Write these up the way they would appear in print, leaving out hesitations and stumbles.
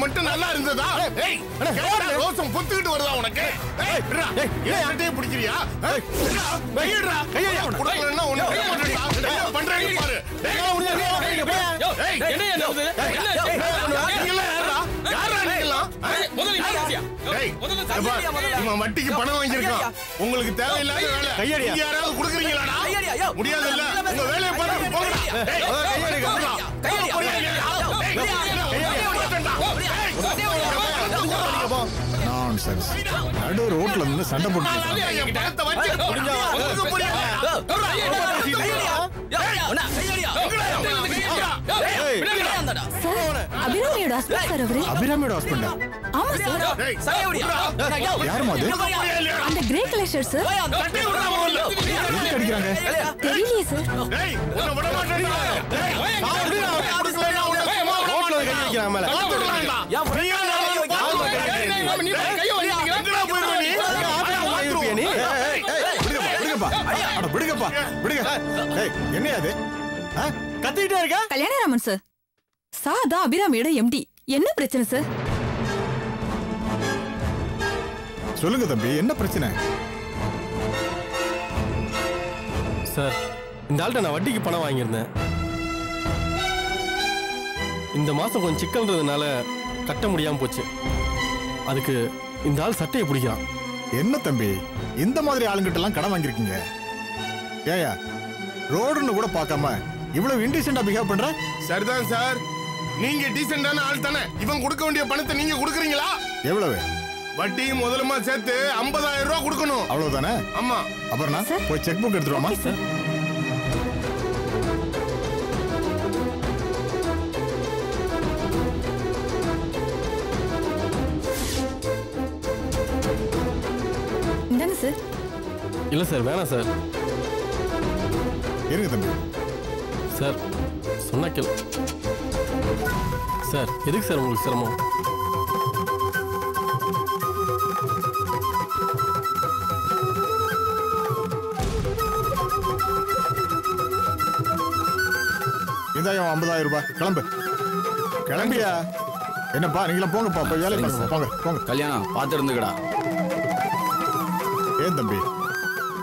மட்டும் நல்லா இருந்ததா? ரோசம் பொத்துக்கிட்டு வருதா உனக்கு? பிடிக்கிறியா? வட்டிக்கு பணம் வாங்கியிருக்கான். உங்களுக்கு தேவையில்லாத வேலை யாராவது கொடுக்குறீங்களா? முடியாது இல்ல. உங்க வேலையை பாருங்க. நடு ரோட்ல இருந்து சண்டை போட்டு அபிராமியோட ஹஸ்பண்டா? ஆமா சார். யாருமா அது? அந்த கிரே கலர் ஷர்ட் சார். எதுக்கு அடிக்கிறாங்க? தெரியலையே சார். ரோட்ல கை வைக்கிறாங்க மேல. கத்திட்டே இருக்க? கல்யாணராமன் சார். சாதா அபிராமியோட எம்டி. என்ன பிரச்சனை சார்? சொல்லுங்க தம்பி, என்ன பிரச்சனை? சார், இந்த ஆள்கிட்ட நான் வட்டிக்கு பணம் வாங்கியிருந்தேன். இந்த மாசம் கொஞ்சம் சிக்கல்ன்றதுனால கட்ட முடியாம போச்சு. அதுக்கு இந்த ஆள் சட்டையை பிடிக்கிறான். என்ன தம்பி, இந்த மாதிரி ஆளுங்கிட்ட எல்லாம் கடன் வாங்கிருக்கீங்க? ஏயா, ரோடுன்னு கூட பார்க்காம இவ்வளவு இன்டீசென்ட்டா பிஹேவ் பண்ற? சரிதான் சார், நீங்க டீசென்ட்டான ஆள் தானே. இவன் கொடுக்க வேண்டிய பணத்தை நீங்க கொடுக்குறீங்களா? எவ்வளவு? வட்டியும் முதலுமா சேர்த்து 50,000 ரூபாய் கொடுக்கணும். அவ்வளவுதானே? ஆமா. அப்புறம் போய் செக் புக் எடுத்துருவாமா? இந்தாங்க சார். இல்ல சார், வேணாம் சார். இருங்க தம்பி. சார், சொன்னா கேளு. சார், எதுக்கு சார் உங்களுக்கு சிரமம்? இதாயம் 50,000 ரூபாய். கிளம்பு. கிளம்பியா? என்னப்பா, நீங்களாம் போங்கப்பா, போய் வேலை பண்ணுங்க. போங்க போங்க. கல்யாணம் பார்த்து இருந்துக்கடா. ஏன் தம்பி,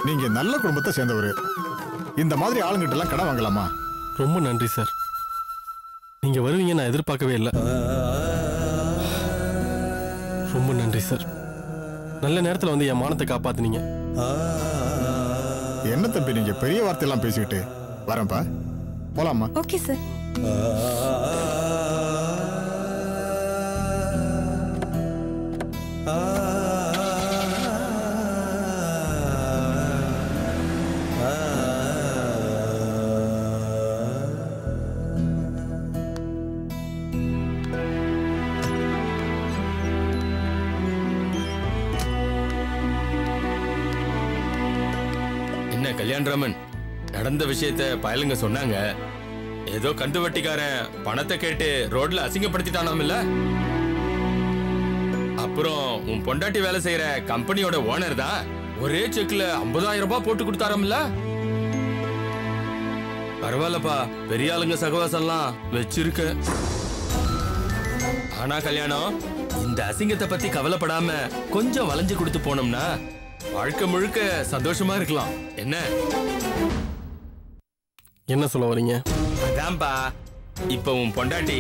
நீங்க நல்ல குடும்பத்தை சேர்ந்தவர். இந்த மாதிரி ஆளுங்கிட்ட எல்லாம் கடன் வாங்கலாமா? ரொம்ப நன்றி சார். நீங்க வருவீங்க நான் எதிர்பார்க்கவே இல்லை. ரொம்ப நன்றி சார். நல்ல நேரத்தில் வந்து என் மானத்தை காப்பாத்துனீங்க. என்ன தம்பி, நீங்க பெரிய வார்த்தையெல்லாம் பேசிக்கிட்டு. வரேன்ப்பா, போலாமா? Okay sir. என்ன கல்யாணராமன், நடந்த விஷயத்த பயலுங்க சொன்னாங்க. ஏதோ கந்து வட்டிக்காரன் பணத்தை கேட்டு ரோட்ல அசிங்கப்படுத்திட்டானாம் இல்ல? அப்புறம் உன் பொண்டாட்டி வேலை செய்யற கம்பெனியோட ஓனர் தான் ஒரே செக்ல 50,000 ரூபாய் போட்டு கொடுத்தாராம்ல? பரவாயில்லப்பா, பெரிய ஆளுங்க சகவாசம்லாம் வச்சிருக்க. ஆனா கல்யாணம், இந்த அசிங்கத்தை பத்தி கவலைப்படாம கொஞ்சம் வளைஞ்சு கொடுத்து போனோம்னா வாழ்க்கை முழுக்க சந்தோஷமா இருக்கலாம். என்ன என்ன சொல்ல வரீங்க? அதான்பா, இப்ப உன் பொண்டாட்டி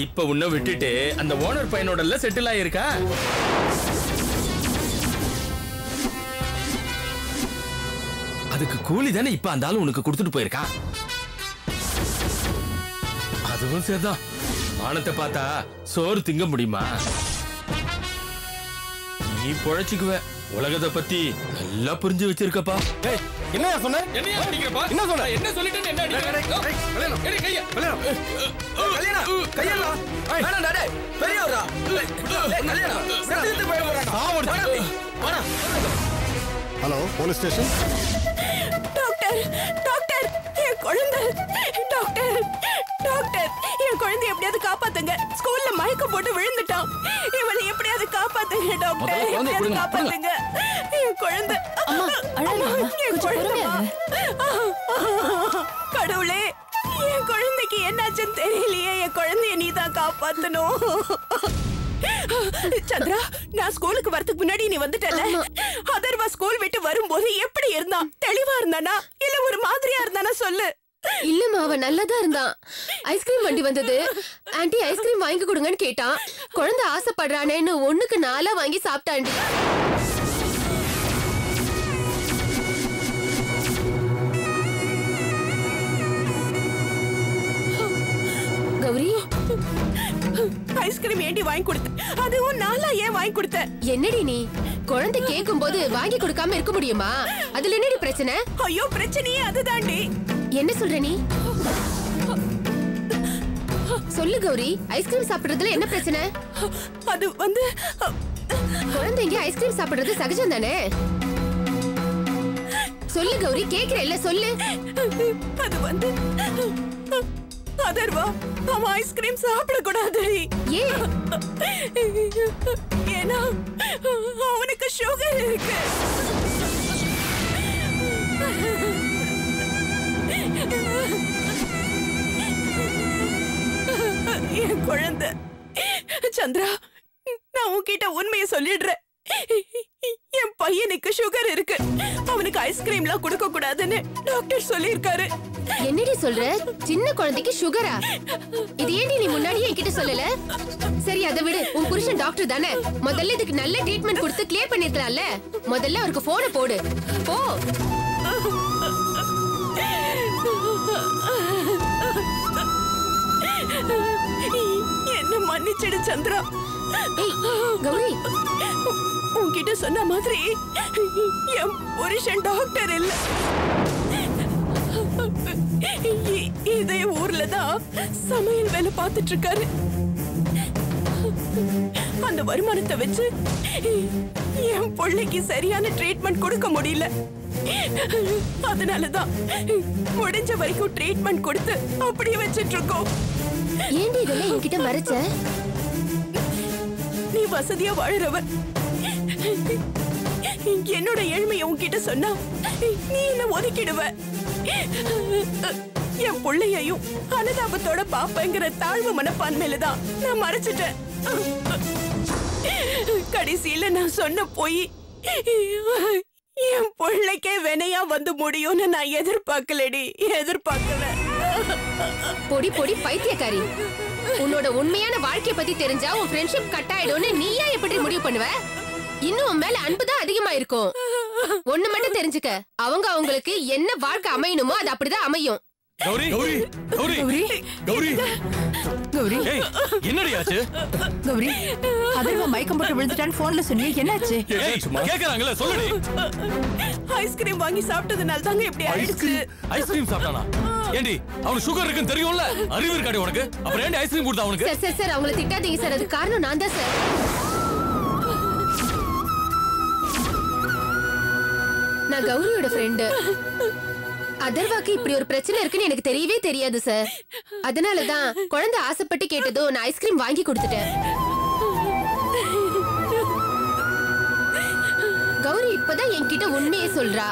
இப்ப உன்னை விட்டுட்டு அந்த ஓனர் பையனோட செட்டில் ஆயிருக்கா. அதுக்கு கூலி தானே இப்ப அந்த ஆளு உனக்கு கொடுத்துட்டு போயிருக்கா. அதுவும் சரிதான். மானத்தை பார்த்தா சோறு திங்க முடியுமா? நீ பொழைச்சுக்குவ. உலகத்தை பத்தி நல்லா புரிஞ்சு வச்சிருக்கப்பா. என்ன சொன்ன? என்ன அடிக்கிறப்பா? என்ன சொன்ன? என்ன சொல்லிட்டு என்ன அடிக்கிறீங்க? Hello, police station. Doctor, doctor, என் குழந்தை டாக்டர் காப்பாத்துங்க என் குழந்தை. என் குழந்தை கடவுளே, என் குழந்தைக்கு என்னாச்சுன்னு தெரியலையே. என் குழந்தைய நீதான் காப்பாத்தணும். சந்திரா, நான் ஸ்கூலுக்கு வரதுக்கு முன்னாடி நீ வந்துட்டல. அதர்வா ஸ்கூல் விட்டு வரும்போது எப்படி இருந்தான்? தெளிவா இருந்தானா இல்ல ஒரு மாதிரியா இருந்தானா சொல்லு. இல்லம்மா, அவன் நல்லாதான் இருந்தான். ஐஸ்கிரீம் வண்டி வந்தது. ஆண்டி ஐஸ்கிரீம் வாங்கி கொடுங்கன்னு கேட்டான். குழந்தை ஆசைப்படுறானேன்னு 1க்கு 4 வாங்கி சாப்பிட்டாண்டி. கௌரி, ஐஸ்கிரீம் ஏண்டி வாங்கி கொடுத்த? அதுவும் 4 ஏன் வாங்கி கொடுத்த? என்னடி நீ குழந்தை கேட்கும் போது வாங்கி கொடுக்காம இருக்க முடியுமா? அதுல என்னடி பிரச்சனை? ஐயோ, பிரச்சனையே அதுதாண்டி. என்ன சொல்ற நீ? சொல்லு கௌரி, ஐஸ்கிரீம் சாப்பிடுறதுல என்ன பிரச்சனை? அது வந்து குழந்தைங்க ஐஸ்கிரீம் சாப்பிடுறது சகஜம் தானே? சொல்லு கௌரி, கேக்குறேல்ல, சொல்லு. அது வந்து அதர்வா அவன் ஐஸ்கிரீம் சாப்பிடக்கூடாது. ஏன்? ஏன்னா அவனுக்கு சுகர் இருக்கு. என் குழந்தை சந்திரா, நான் உன்கிட்ட உண்மையை சொல்லிடுறேன். என் பையனுக்கு சுகர் இருக்கு. அவனுக்கு ஐஸ்கிரீம்லாம் கொடுக்க கூடாதுன்னு டாக்டர் சொல்லிருக்காரு. என்னடி சொல்ற? சின்ன குழந்தைக்கு சுகரா? இது ஏண்டி நீ முன்னாடியே என்கிட்ட சொல்லல? சரி, அதை விடு. உன் புருஷன் டாக்டர் தானே, முதல்ல இதுக்கு நல்ல ட்ரீட்மெண்ட் கொடுத்து கிளியர் பண்ணிருக்கலாம்ல. முதல்ல அவருக்கு போனை போடு. போ. என்ன மன்னிச்சிடு சந்திரா. கௌரி, உன்கிட்ட சொன்ன மாதிரி என் புருஷன் டாக்டர் இல்ல. இதே ஊர்ல தான் சமையல் வேலை பார்த்துட்டு இருக்காரு. அந்த வருமானத்தை வச்சு என் பிள்ளைக்கு சரியான ட்ரீட்மெண்ட் கொடுக்க முடியல. அதனாலதான் முடிஞ்ச வரைக்கும் ட்ரீட்மெண்ட் கொடுத்து அப்படியே வச்சிட்டு இருக்கோம். ஏண்டி இதெல்லாம் என்கிட்ட மறைச்ச? நீ வசதியா வாழறவர். என்னோட ஏழ்மையை உன்கிட்ட சொன்னா நீ என்ன ஒதுக்கிடுவ. என் பிள்ளையையும் அனுதாபத்தோட பாப்பங்கிற தாழ்வு மனப்பான்மையிலதான் நான் மறைச்சிட்டேன். கடைசியில நான் சொன்ன போய் என் பிள்ளைக்கே வினையா வந்து முடியும்னு நான் எதிர்பார்க்கலடி, எதிர்பார்க்கல. பொடி பொடி பைத்தியக்காரி, உன்னோட உண்மையான வாழ்க்கைய பத்தி தெரிஞ்சா உன் ஃப்ரெண்ட்ஷிப் கட் ஆயிடும்னு நீயா எப்படி முடிவு பண்ணுவ? இன்னும் உன் மேல அன்புதான் அதிகமா இருக்கும். ஒண்ணு மட்டும் தெரிஞ்சுக்க, அவங்களுக்கு என்ன வாழ்க்கை அமையணுமோ அது அப்படிதான் அமையும். கௌரி கௌரி கௌரி கௌரி கௌரி, என்னடி ஆச்சு? கௌரி, அதர்வா மயக்கம் போட்டு விழுந்துட்டான்னு போன்ல சொன்னீங்க, என்னாச்சு? கேக்குறாங்கல்ல, சொல்லுடி. ஐஸ்கிரீம் வாங்கி சாப்பிட்டதுனால தாங்க இப்படி ஆயிடுச்சு. ஐஸ்கிரீம் சாப்பிட்டானா? ஏண்டி அவனுக்கு சுகர் இருக்குன்னு தெரியும்ல? அறிவு இருக்காடி உனக்கு? அப்புறம் ஏண்டி ஐஸ்கிரீம் கொடுத்தா அவனுக்கு? சார் சார், அவங்கள திட்டாதீங்க சார். அது காரணம் நான் தான் சார். நான் கௌரியோட ஃப்ரெண்டு. அதர்வாக்கு இப்படி ஒரு பிரச்சனை இருக்குன்னு எனக்கு தெரியவே தெரியாது சார். அதனாலதான் குழந்தை ஆசைப்பட்டு கேட்டதும் நான் ஐஸ்கிரீம் வாங்கி கொடுத்துட்டேன். கௌரி இப்பதான் என்கிட்ட உண்மையே சொல்றா.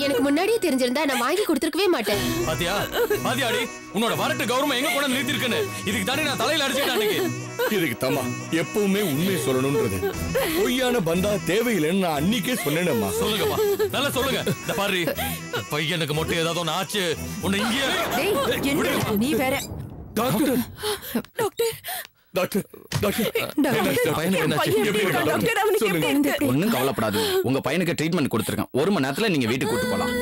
எனக்கு முன்னாடியே தெரிஞ்சிருந்தா நான் வாங்கி கொடுத்துருக்கவே மாட்டேன். பாத்தியா பாத்தியாடி, உன்னோட வரட்டு கௌரவம் எங்க கொண்டு நிறுத்தி இருக்குன்னு. இதுக்கு தானே நான் தலையில அடிச்சுட்டேன். இதுக்கு தாமா எப்பவுமே உண்மையை சொல்லணும்ன்றது. பொய்யான பந்தா தேவையில்லைன்னு நான் அன்னைக்கே சொன்னேனம்மா. சொல்லுங்கப்பா, நல்லா சொல்லுங்க. இந்த பாரு, பையனுக்கு மட்டும் ஏதாவது ஒண்ணு ஆச்சு, உன்னை இங்கேயே. நீ வேற. டாக்டர் டாக்டர் டாக்டர் டாக்டர் ஒன்னும் கவலைப்படாது. உங்க பையனுக்கு ட்ரீட்மெண்ட் கொடுத்துருக்கேன். 1 மணி நேரத்துல நீங்க வீட்டுக்கு கூட்டு போலாம்.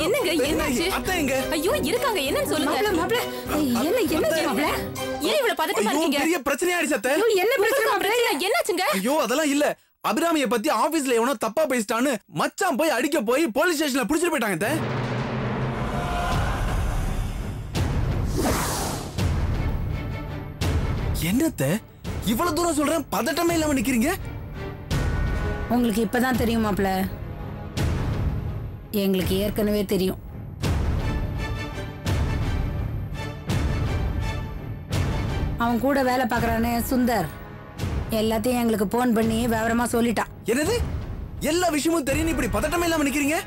என்னங்க என்னாச்சு? அத்தை எங்க? ஐயோ இருக்காங்க, என்னன்னு சொல்லுங்க. மாப்ள என்ன மாப்ள? ஏன் இவ்வளவு பதட்டமா இருக்கீங்க? பெரிய பிரச்சனை ஆயிடுச்சு அத்தை. என்ன பிரச்சனை? என்னாச்சுங்க? ஐயோ அதெல்லாம் இல்ல. அபிராமியை பத்தி ஆபீஸ்ல எவனோ தப்பா பேசிட்டான்னு மச்சான் போய் அடிக்க போய் போலீஸ் ஸ்டேஷன்ல புடிச்சிட்டு போயிட்டாங்க அத்தை. என்னத்த இவ்வளவு தூரம் சொல்றேன், பதட்டமே இல்லாம நிக்கிறீங்க? உங்களுக்கு இப்பதான் தெரியும் மாப்ள. எங்களுக்கு ஏற்கனவே தெரியும். அவன் கூட வேலை பார்க்கறானே சுந்தர், எல்லாத்தையும் எங்களுக்கு போன் பண்ணி விவரமா சொல்லிட்டான். என்னது? எல்லா விஷயமும் தெரியும், இப்படி பதட்டமே இல்லாம நிக்கிறீங்க?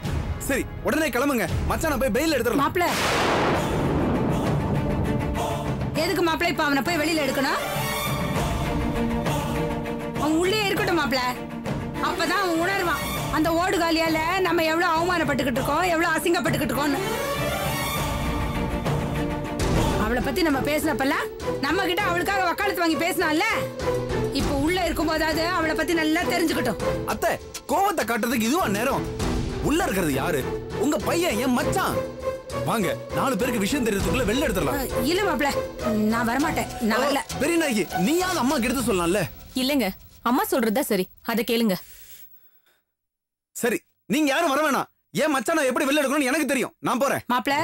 சரி, உடனே கிளம்புங்க. மச்சான போய் பெயில் எடுத்துறலாம். மாப்ள, எதுக்கு மாப்ள இப்ப அவனை போய் வெளியில எடுக்கணும்? அவன் உள்ளே இருக்கட்டும் மாப்ள. அப்பதான் அவன் உணர்வான் அந்த ஓடு காலியால நம்ம எவ்வளவு அவமானப்பட்டுக்கிட்டு இருக்கோம், எவ்வளவு அசிங்கப்பட்டுக்கிட்டு இருக்கோம்னு. அவளை பத்தி நம்ம பேசினப்பெல்லாம் நம்ம கிட்ட அவளுக்காக வக்காலத்து வாங்கி பேசினால, இப்ப உள்ள இருக்கும் போதாவது அவளை பத்தி நல்லா தெரிஞ்சுக்கிட்டோம். அத்தை, கோவத்தை காட்டுறதுக்கு இதுவா நேரம்? உள்ள இருக்கிறது யாரு? உங்க பையன், என் மச்சான். வாங்க, 4 பேருக்கு விஷயம் தெரியறதுக்குள்ள வெளில எடுத்துடலாம். இல்ல மாப்ள, நான் வரமாட்டேன். நான் வரல. பெரிய நாயகி, நீயாவது அம்மா எடுத்து சொல்லலாம்ல? இல்லங்க, அம்மா சொல்றதா சரி, அத கேளுங்க. சரி, நீங்க யாரும் வர வேணாம். ஏன் மச்சான எப்படி வெளில எடுக்கணும்னு எனக்கு தெரியும். நான் போறேன். மாப்ள,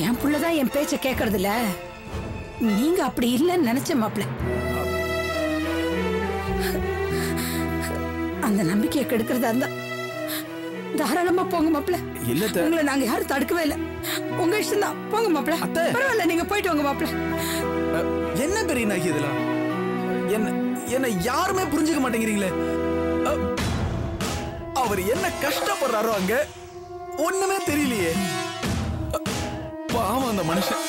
என் புள்ளதான் என் பேச்ச கேக்குறது இல்ல. நீங்க அப்படி இல்லன்னு நினைச்ச மாப்ள. அந்த நம்பிக்கையை கெடுக்கிறதா இருந்தா தாராளமா போங்க மாப்ள. இல்ல, உங்களை நாங்க யாரும் தடுக்கவே இல்ல. உங்க இஷ்டம் தான், போங்க மாப்ள. பரவாயில்ல, நீங்க போயிட்டு வாங்க மாப்ள. என்ன பெரிய நாயகி இதெல்லாம்? என்ன யாருமே புரிஞ்சுக்க மாட்டேங்கிறீங்களே. அவர் என்ன கஷ்டப்படுறாரோ அங்க ஒண்ணுமே தெரியலையே. பாவம் அந்த மனுஷன்.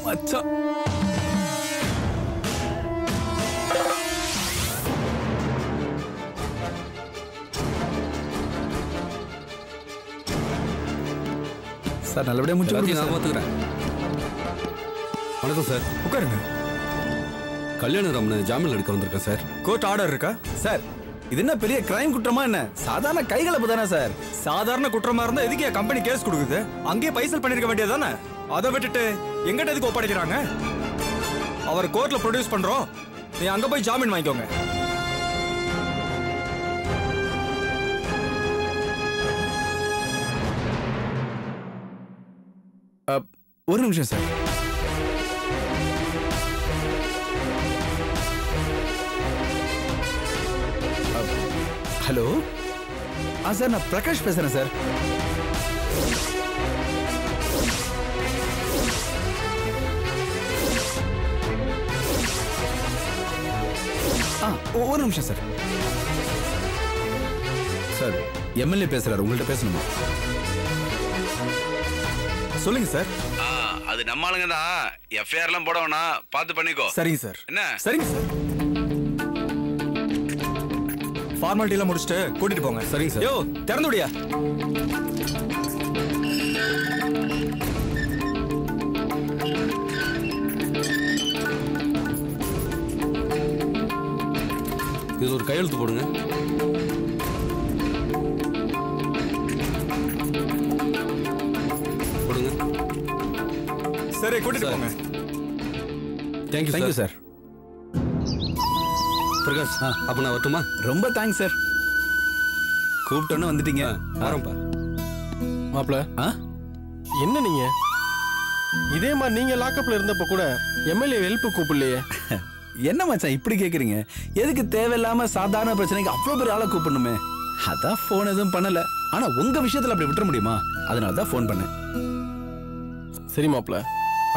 மச்சான், சார் நல்லபடியா முடிச்சு நான் பாத்துக்கிறேன். வணக்கம் சார். உட்காருங்க. கல்யாணராமனை ஜாமீன் எடுக்க வந்திருக்கேன் சார். கோர்ட் ஆர்டர் இருக்கா சார்? இது என்ன பெரிய கிரைம் குற்றமா என்ன? சாதாரண கைகலப்பு தானே சார்? சாதாரண குற்றமா இருந்தா எதுக்கு கம்பெனி கேஸ் கொடுக்குது? அங்கேயே பைசல் பண்ணிருக்க வேண்டியது தானே. அதை விட்டுட்டு எங்கிட்ட எதுக்கு ஒப்படைக்கிறாங்க? அவர் கோர்ட்ல ப்ரொடியூஸ் பண்றோம், நீ அங்க போய் ஜாமீன் வாங்கிக்கோங்க. ஒரு நிமிஷம் சார். ஹலோ, சார் நான் பிரகாஷ் பேசுறேன் சார். ஒரு நிமிஷம் சார். சார், எம்எல்ஏ பேசுறாரு, உங்கள்ட்ட பேசணுமா? சொல்லுங்க சார். அது நம்ம ஆளுங்க தான். எஃப்ஐஆர் எல்லாம் போட வேணாம், பார்த்து பண்ணிக்கோ. சரிங்க சார். என்ன? சரிங்க சார். ஃபார்மாலிட்டி எல்லாம் முடிச்சுட்டு கூட்டிட்டு போங்க. சரிங்க சார். யோ, திறந்து விடியா. இது ஒரு கையெழுத்து போடுங்க. போடுங்க. சரி, கூட்டிட்டு போங்க. Thank you sir. பிரகாஷ், அப்ப நான் வரட்டுமா? ரொம்ப தேங்க்ஸ் சார். கூப்பிட்டோன்னு வந்துட்டீங்க. வரேன்ப்பா. மாப்ள, என்ன நீங்க இதே மாதிரி நீங்க லாக்கப்ல இருந்தப்ப கூட எம்எல்ஏ ஹெல்ப் கூப்பிடலையே? என்ன மச்சான் இப்படி கேக்குறீங்க? எதுக்கு தேவையில்லாம சாதாரண பிரச்சனைக்கு அவ்வளவு பேர் ஆளை கூப்பிடணுமே? அதான் போன் எதுவும் பண்ணல. ஆனா உங்க விஷயத்துல அப்படி விட்டுற முடியுமா? அதனாலதான் போன் பண்ணேன். சரி மாப்ள,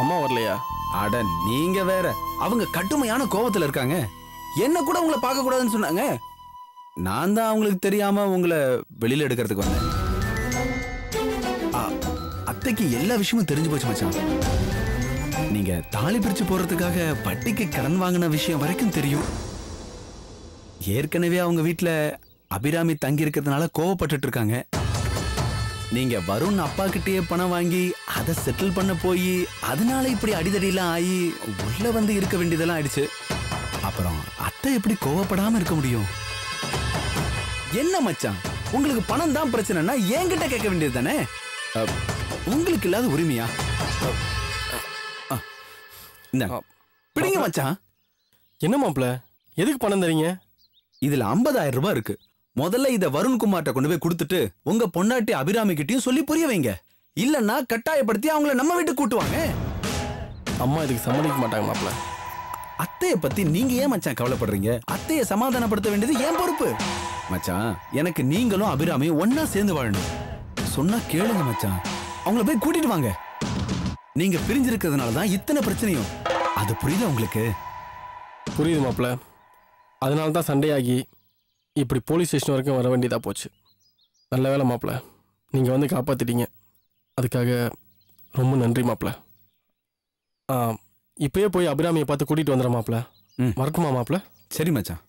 அம்மா வரலையா? அட நீங்க வேற, அவங்க கடுமையான கோபத்துல இருக்காங்க. என்ன கூட உங்களை பார்க்க கூடாதுன்னு சொன்னாங்க. நான் தான் அவங்களுக்கு தெரியாம உங்களை வெளியில எடுக்கிறதுக்கு வந்தேன். அத்தைக்கு எல்லா விஷயமும் தெரிஞ்சு போச்சு மச்சான். நீங்க தாலி பிரிச்சு போறதுக்காக வட்டிக்கு கடன் வாங்கின விஷயம் வரைக்கும் தெரியும். ஏற்கனவே அவங்க வீட்டுல அபிராமி தங்கி இருக்கிறதுனால கோவப்பட்டு இருக்காங்க. நீங்க வருண் அப்பா கிட்டே பணம் வாங்கி அதை செட்டில் பண்ண போய் அதனால இப்படி அடிதடியெல்லாம் ஆகி உள்ள வந்து இருக்க வேண்டியதெல்லாம் ஆயிடுச்சு. அப்புறம் அத்தை எப்படி கோவப்படாம இருக்க முடியும்? என்ன மச்சான், உங்களுக்கு பணம் தான் பிரச்சனைனா என்கிட்ட கேட்க வேண்டியது தானே? உங்களுக்கு இல்லாத உரிமையா? பிடிங்க மச்சான். என்ன மாப்ள, எதுக்கு பணம் தரீங்க? இதுல 50,000 ரூபாய் இருக்கு. முதல்ல இத வருண்குமார்ட்ட கொண்டு போய் கொடுத்துட்டு உங்க பொண்டாட்டி அபிராமி கிட்டயும் சொல்லி புரிய வைங்க. இல்லன்னா கட்டாயப்படுத்தி அவங்கள நம்ம வீட்டுக்கு கூட்டுவாங்க. அம்மா இதுக்கு சம்மதிக்க மாட்டாங்க மாப்ள. அத்தைய பத்தி நீங்க ஏன் மச்சான் கவலைப்படுறீங்க? அத்தைய சமாதானப்படுத்த வேண்டியது ஏன் பொறுப்பு. மச்சான், எனக்கு நீங்களும் அபிராமியும் ஒன்னா சேர்ந்து வாழணும். சொன்னா கேளுங்க மச்சான், அவங்கள போய் கூட்டிட்டு வாங்க. நீங்க பிரிஞ்சிருக்கிறதுனால தான் இத்தனை பிரச்சனையும். அது புரியுதா உங்களுக்கு? புரியுது மாப்ள. அதனால தான் சண்டையாகி இப்படி போலீஸ் ஸ்டேஷன் வரைக்கும் வர வேண்டியதா போச்சு. நல்ல வேலை மாப்ள, நீங்க வந்து காப்பாத்திட்டீங்க. அதுக்காக ரொம்ப நன்றி மாப்ள. இப்பயே போய் அபிராமியை பார்த்து கூட்டிட்டு வந்துடுற மாப்ள. வரட்டுமா மாப்ள? சரி மச்சான்.